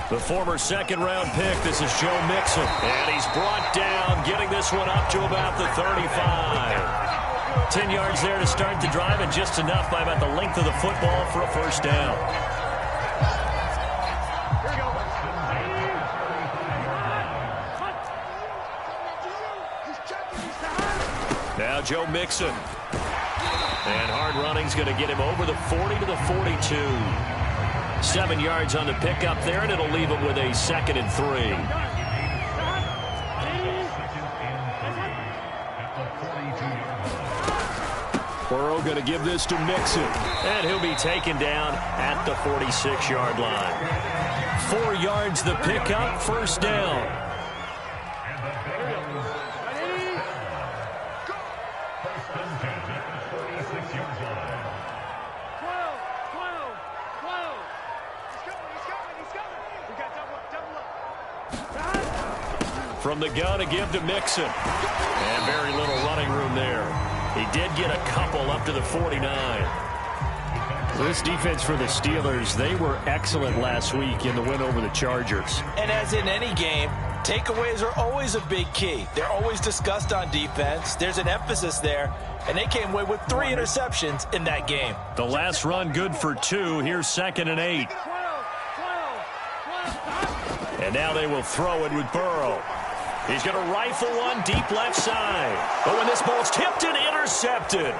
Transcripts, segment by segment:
The former second-round pick, this is Joe Mixon. And he's brought down, getting this one up to about the 35. 10 yards there to start the drive, and just enough by about the length of the football for a first down. Now Joe Mixon. And hard running's going to get him over the 40 to the 42. 7 yards on the pickup there, and it'll leave him with a 2nd and 3. Burrow going to give this to Mixon. And he'll be taken down at the 46-yard line. 4 yards the pickup, first down. From the gun, a give to Mixon. And very little running room there. He did get a couple up to the 49. This defense for the Steelers, they were excellent last week in the win over the Chargers. And as in any game, takeaways are always a big key. They're always discussed on defense. There's an emphasis there, and they came away with 3 interceptions in that game. The last run good for 2. Here's 2nd and 8. And now they will throw it with Burrow. He's going to rifle one deep left side. But when this ball's tipped and intercepted.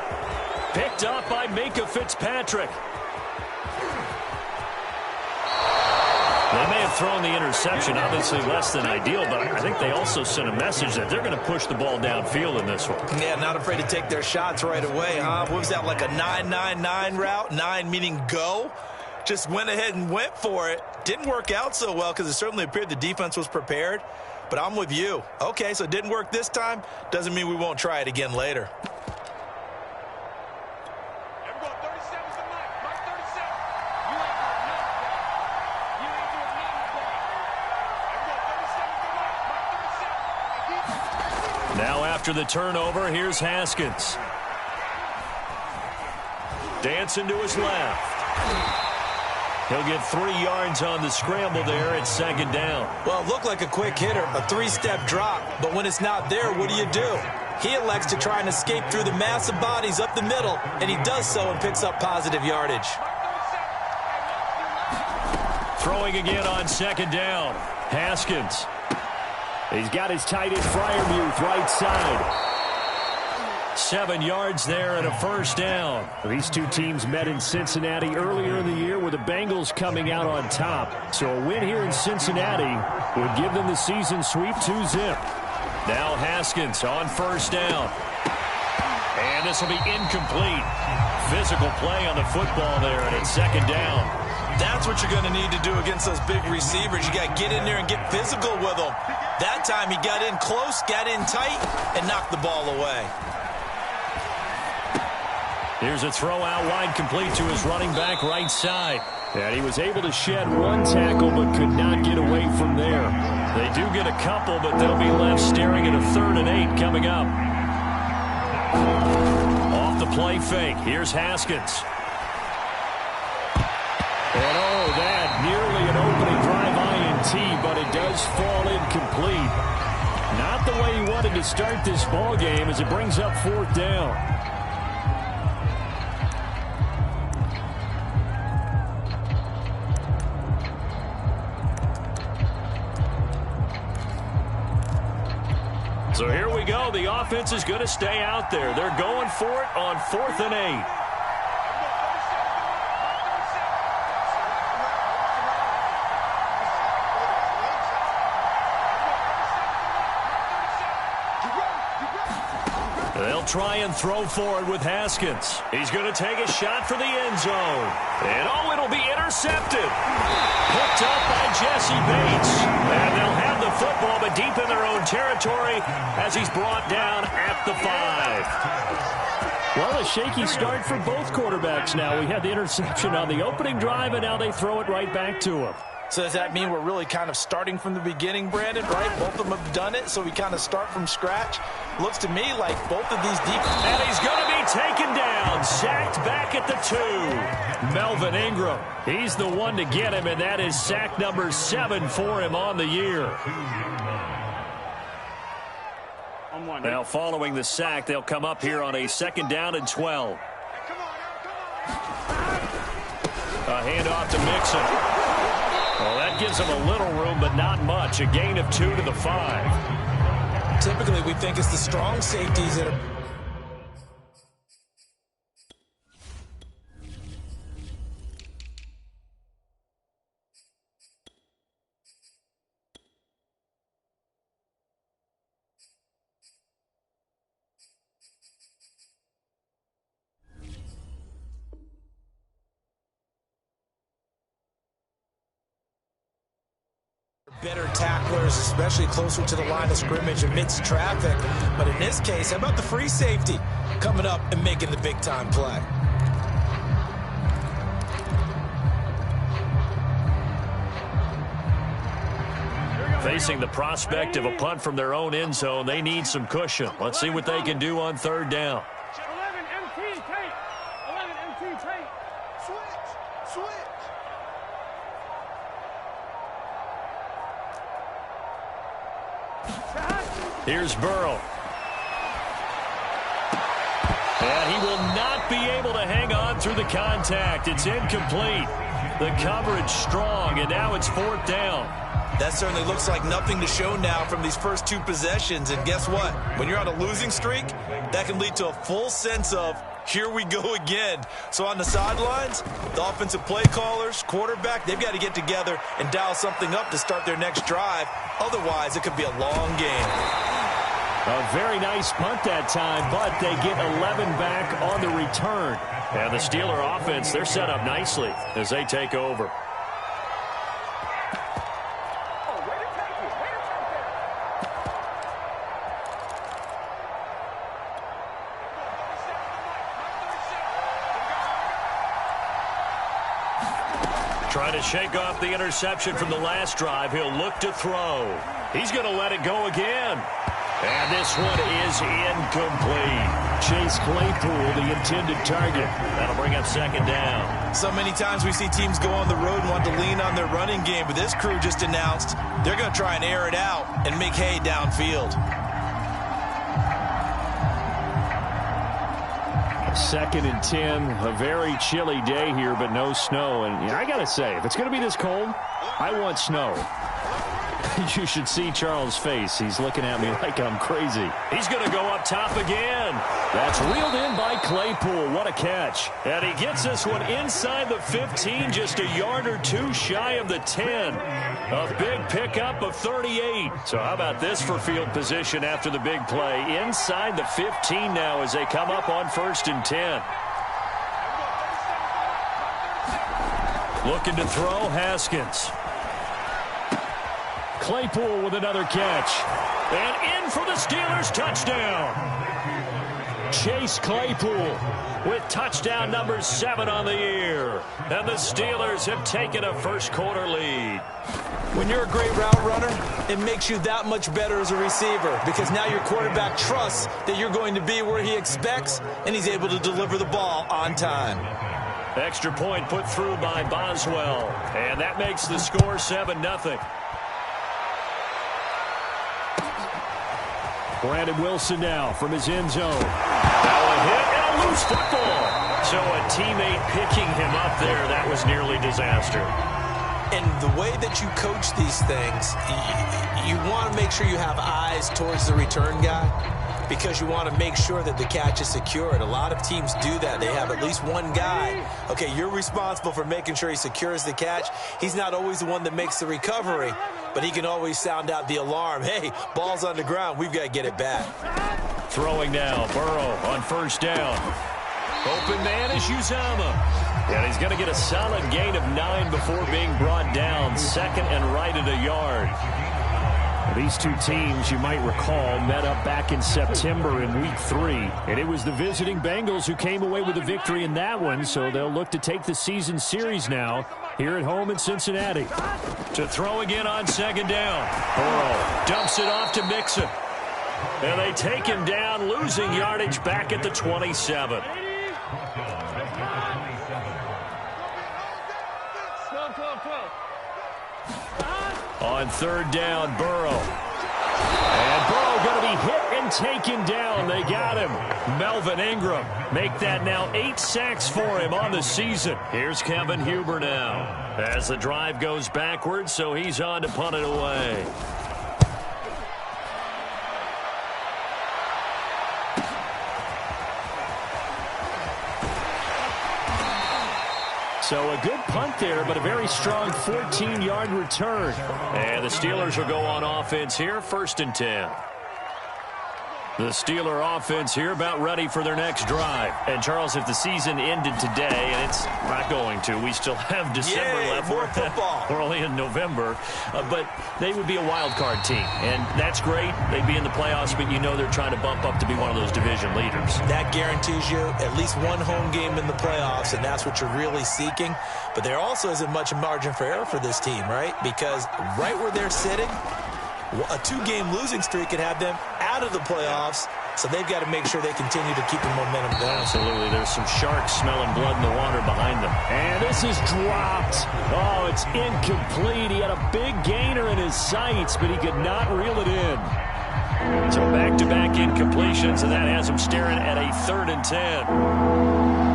Picked up by Minka Fitzpatrick. They may have thrown the interception, obviously less than ideal, but I think they also sent a message that they're going to push the ball downfield in this one. Yeah, not afraid to take their shots right away, huh? What was that, like a 9-9-9 route? 9 meaning go? Just went ahead and went for it. Didn't work out so well because it certainly appeared the defense was prepared. But I'm with you. Okay, so it didn't work this time. Doesn't mean we won't try it again later. Now after the turnover, here's Haskins. Dancing to his left. He'll get 3 yards on the scramble there at 2nd down. Well, it looked like a quick hitter, a 3-step drop. But when it's not there, what do? He elects to try and escape through the massive bodies up the middle, and he does so and picks up positive yardage. Throwing again on 2nd down. Haskins. He's got his tight end Freiermuth right side. 7 yards there and a first down. These two teams met in Cincinnati earlier in the year with the Bengals coming out on top. So a win here in Cincinnati would give them the season sweep 2-zip. Now Haskins on first down. And this will be incomplete. Physical play on the football there, and it's 2nd down. That's what you're going to need to do against those big receivers. You got to get in there and get physical with them. That time he got in close, got in tight, and knocked the ball away. Here's a throw out wide, complete to his running back right side. And he was able to shed 1 tackle but could not get away from there. They do get a couple, but they'll be left staring at a 3rd and 8 coming up. Off the play fake. Here's Haskins. And oh, that nearly an opening drive INT, but it does fall incomplete. Not the way he wanted to start this ball game as it brings up 4th down. So here we go. The offense is going to stay out there. They're going for it on 4th and 8. They'll try and throw forward with Haskins. He's going to take a shot for the end zone. And oh, it'll be intercepted. Picked up by Jesse Bates. And they'll have the football, but deep in their own territory as he's brought down at the 5. Well, a shaky start for both quarterbacks now. We had the interception on the opening drive, and now they throw it right back to him. So does that mean we're really kind of starting from the beginning, Brandon, right? Both of them have done it, so we kind of start from scratch. Looks to me like both of these deep... And he's going to be taken down, sacked back at the 2. Melvin Ingram, he's the one to get him, and that is sack number 7 for him on the year. Now, following the sack, they'll come up here on a 2nd down and 12. A handoff to Mixon. Well, that gives him a little room, but not much. A gain of 2 to the 5. Typically, we think it's the strong safeties that are... better tacklers, especially closer to the line of scrimmage amidst traffic. But in this case, how about the free safety coming up and making the big-time play? Facing the prospect of a punt from their own end zone, they need some cushion. Let's see what they can do on 3rd down. 11 MT tape. 11 MT tape. Switch. Here's Burrow. And he will not be able to hang on through the contact. It's incomplete. The coverage strong, and now it's 4th down. That certainly looks like nothing to show now from these first 2 possessions. And guess what? When you're on a losing streak, that can lead to a full sense of, here we go again. So on the sidelines, the offensive play callers, quarterback, they've got to get together and dial something up to start their next drive. Otherwise, it could be a long game. A very nice punt that time, but they get 11 back on the return. And the Steeler offense, they're set up nicely as they take over. Trying to shake off the interception from the last drive. He'll look to throw. He's going to let it go again. And this one is incomplete. Chase Claypool, the intended target. That'll bring up 2nd down. So many times we see teams go on the road and want to lean on their running game, but this crew just announced they're going to try and air it out and make hay downfield. 2nd and 10, a very chilly day here, but no snow. And I got to say, if it's going to be this cold, I want snow. You should see Charles' face. He's looking at me like I'm crazy. He's going to go up top again. That's reeled in by Claypool. What a catch. And he gets this one inside the 15, just a yard or 2 shy of the 10. A big pickup of 38. So how about this for field position after the big play? Inside the 15 now as they come up on 1st and 10. Looking to throw, Haskins. Claypool with another catch. And in for the Steelers touchdown. Chase Claypool with touchdown number 7 on the year. And the Steelers have taken a first-quarter lead. When you're a great route runner, it makes you that much better as a receiver because now your quarterback trusts that you're going to be where he expects, and he's able to deliver the ball on time. Extra point put through by Boswell. And that makes the score 7-0. Brandon Wilson now from his end zone. Now a hit and a loose football. So a teammate picking him up there, that was nearly disaster. And the way that you coach these things, you want to make sure you have eyes towards the return guy because you want to make sure that the catch is secured. A lot of teams do that. They have at least one guy. Okay, you're responsible for making sure he secures the catch. He's not always the one that makes the recovery, but he can always sound out the alarm. Hey, ball's on the ground. We've got to get it back. Throwing now, Burrow on 1st down. Open man is Uzama. And he's going to get a solid gain of 9 before being brought down. 2nd and right at a yard. These two teams, you might recall, met up back in September in Week 3. And it was the visiting Bengals who came away with a victory in that one, so they'll look to take the season series now here at home in Cincinnati. To throw again on 2nd down. Burrow dumps it off to Mixon. And they take him down, losing yardage back at the 27. On third down, Burrow. And Burrow going to be hit and taken down. They got him. Melvin Ingram make that now 8 sacks for him on the season. Here's Kevin Huber now as the drive goes backwards, so he's on to punt it away. So a good punt there, but a very strong 14-yard return. And the Steelers will go on offense here, 1st and 10. The Steeler offense here about ready for their next drive. And, Charles, if the season ended today, and it's not going to, we still have December left. More football. We're only in November. But they would be a wild card team. And that's great. They'd be in the playoffs, but you know they're trying to bump up to be one of those division leaders. That guarantees you at least one home game in the playoffs, and that's what you're really seeking. But there also isn't much margin for error for this team, right? Because right where they're sitting, a 2-game losing streak could have them out of the playoffs, so they've got to make sure they continue to keep the momentum going. Absolutely. There's some sharks smelling blood in the water behind them. And this is dropped. Oh, it's incomplete. He had a big gainer in his sights, but he could not reel it in. So back-to-back incompletions, and that has him staring at a 3rd and 10.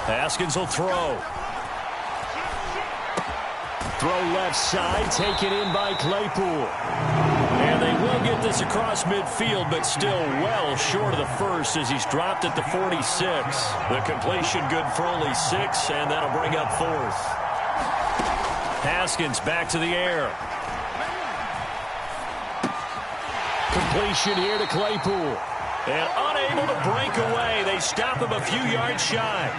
Haskins will throw. Throw left side, taken in by Claypool. And they will get this across midfield, but still well short of the first as he's dropped at the 46. The completion good for only 6, and that'll bring up 4th. Haskins back to the air. Completion here to Claypool. And unable to break away. They stop him a few yards shy.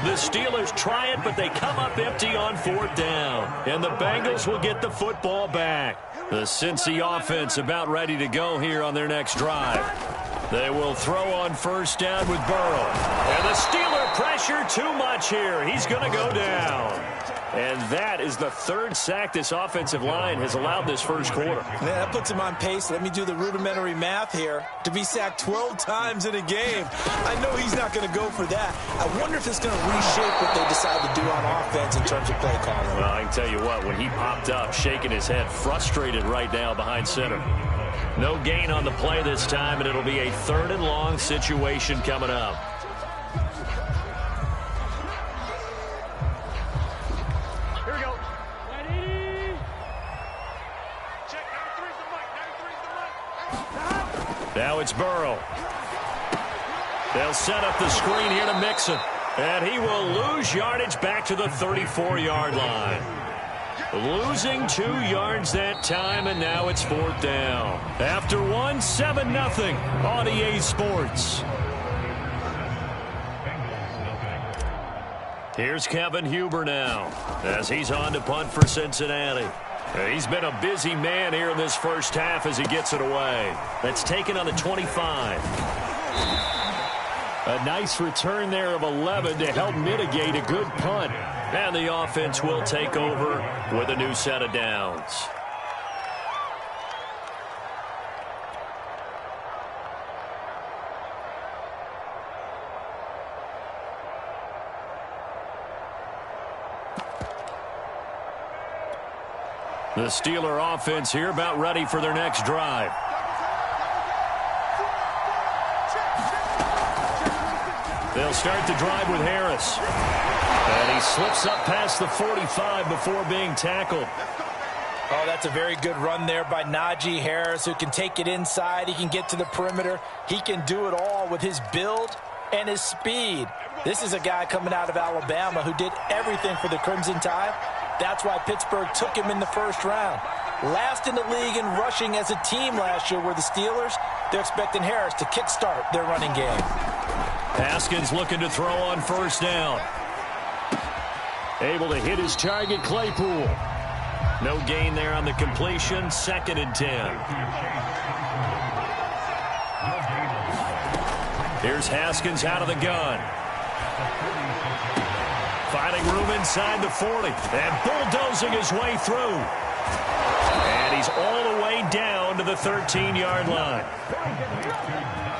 The Steelers try it, but they come up empty on 4th down. And the Bengals will get the football back. The Cincy offense about ready to go here on their next drive. They will throw on 1st down with Burrow. And the Steeler pressure too much here. He's going to go down. And that is the 3rd sack this offensive line has allowed this first quarter. Yeah, that puts him on pace. Let me do the rudimentary math here. To be sacked 12 times in a game, I know he's not going to go for that. I wonder if it's going to reshape what they decide to do on offense in terms of play calling. Well, I can tell you what, when he popped up, shaking his head, frustrated right now behind center. No gain on the play this time, and it'll be a 3rd and long situation coming up. Now it's Burrow. They'll set up the screen here to Mixon. And he will lose yardage back to the 34-yard line. Losing 2 yards that time, and now it's 4th down. After 1, 7-0 on EA Sports. Here's Kevin Huber now as he's on to punt for Cincinnati. He's been a busy man here in this first half as he gets it away. That's taken on the 25. A nice return there of 11 to help mitigate a good punt. And the offense will take over with a new set of downs. The Steeler offense here about ready for their next drive. They'll start the drive with Harris. And he slips up past the 45 before being tackled. Oh, that's a very good run there by Najee Harris, who can take it inside. He can get to the perimeter. He can do it all with his build and his speed. This is a guy coming out of Alabama who did everything for the Crimson Tide. That's why Pittsburgh took him in the first round. Last in the league in rushing as a team last year were the Steelers. They're expecting Harris to kickstart their running game. Haskins looking to throw on 1st down. Able to hit his target, Claypool. No gain there on the completion. 2nd and 10. Here's Haskins out of the gun. Finding room inside the 40. And bulldozing his way through. And he's to the 13-yard line.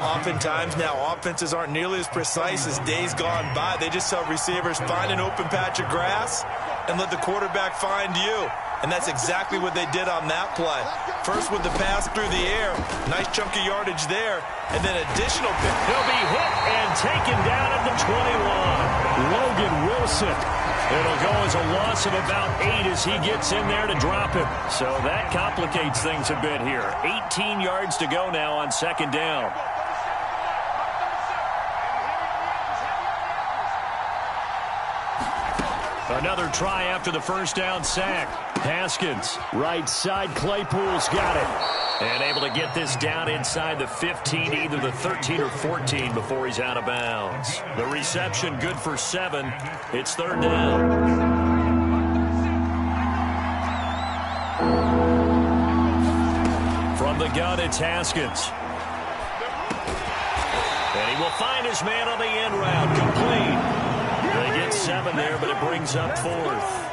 Oftentimes now, offenses aren't nearly as precise as days gone by. They just tell receivers, find an open patch of grass and let the quarterback find you. And that's exactly what they did on that play. First with the pass through the air. Nice chunk of yardage there. And then additional pick. He'll be hit and taken down at the 21. Logan Wilson. It'll go as a loss of about 8 as he gets in there to drop him. So that complicates things a bit here. 18 yards to go now on second down. Another try after the first down sack. Haskins, right side, Claypool's got it. And able to get this down inside the 15, either the 13 or 14 before he's out of bounds. The reception good for 7. It's third down. From the gun, it's Haskins. And he will find his man on the end route, complete. They get 7 there, but it brings up 4th.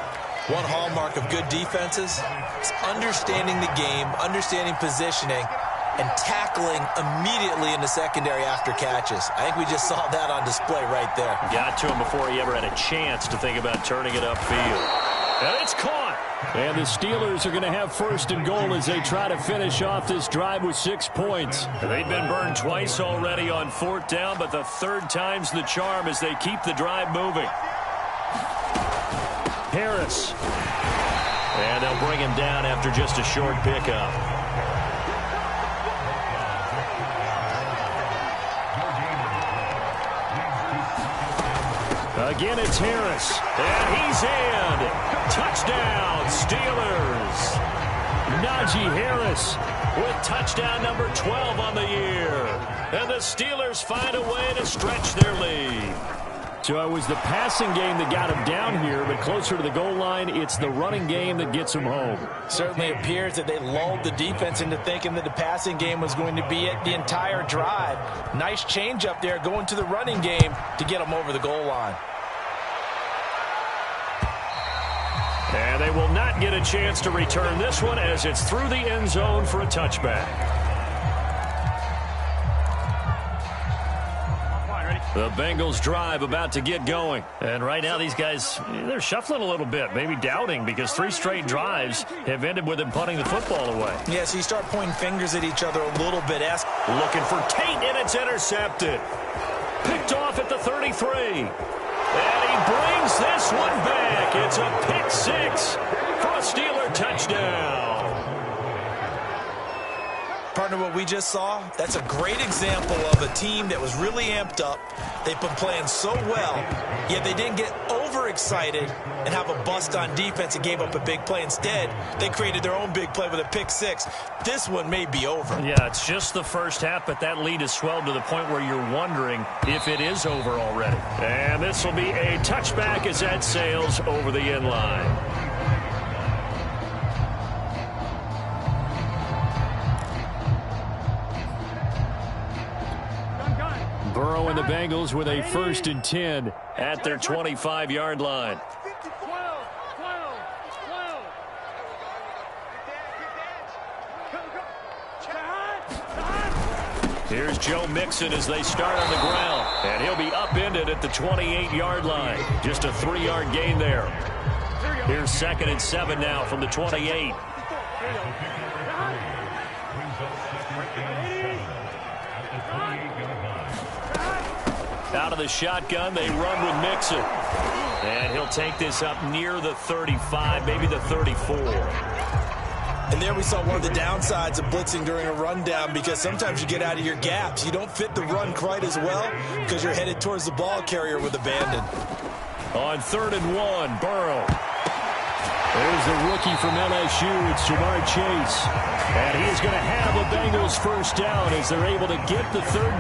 One hallmark of good defenses is understanding the game, understanding positioning, and tackling immediately in the secondary after catches. I think we just saw that on display right there. Got to him before he ever had a chance to think about turning it upfield. And it's caught. And the Steelers are going to have first and goal as they try to finish off this drive with 6 points. They've been burned twice already on 4th down, but the third time's the charm as they keep the drive moving. Harris. And they'll bring him down after just a short pickup. Again, it's Harris. And he's in. Touchdown, Steelers. Najee Harris with touchdown number 12 on the year. And the Steelers find a way to stretch their lead. So it was the passing game that got him down here, but closer to the goal line, it's the running game that gets him home. Certainly appears that they lulled the defense into thinking that the passing game was going to be it the entire drive. Nice change up there going to the running game to get them over the goal line. And they will not get a chance to return this one as it's through the end zone for a touchback. The Bengals drive about to get going. And right now these guys, they're shuffling a little bit, maybe doubting, because 3 straight drives have ended with them punting the football away. Yeah, so you start pointing fingers at each other a little bit. Looking for Tate, and it's intercepted. Picked off at the 33. And he brings this one back. It's a pick 6 for a Steeler touchdown. Partner, what we just saw, that's a great example of a team that was really amped up. They've been playing so well, yet they didn't get overexcited and have a bust on defense and gave up a big play. Instead, they created their own big play with a pick 6. This one may be over. Yeah, it's just the first half, but that lead has swelled to the point where you're wondering if it is over already. And this will be a touchback as that sails over the end line. Burrow and the Bengals with a 1st and 10 at their 25-yard line. 12. Here's Joe Mixon as they start on the ground. And he'll be upended at the 28-yard line. Just a 3-yard gain there. Here's 2nd and 7 now from the 28. Out of the shotgun, they run with Mixon. And he'll take this up near the 35, maybe the 34. And there we saw one of the downsides of blitzing during a rundown, because sometimes you get out of your gaps. You don't fit the run quite as well because you're headed towards the ball carrier with abandon. On 3rd and 1, Burrow. There's the rookie from LSU. It's Jamar Chase. And he is going to have the Bengals first down as they're able to get the 3rd down.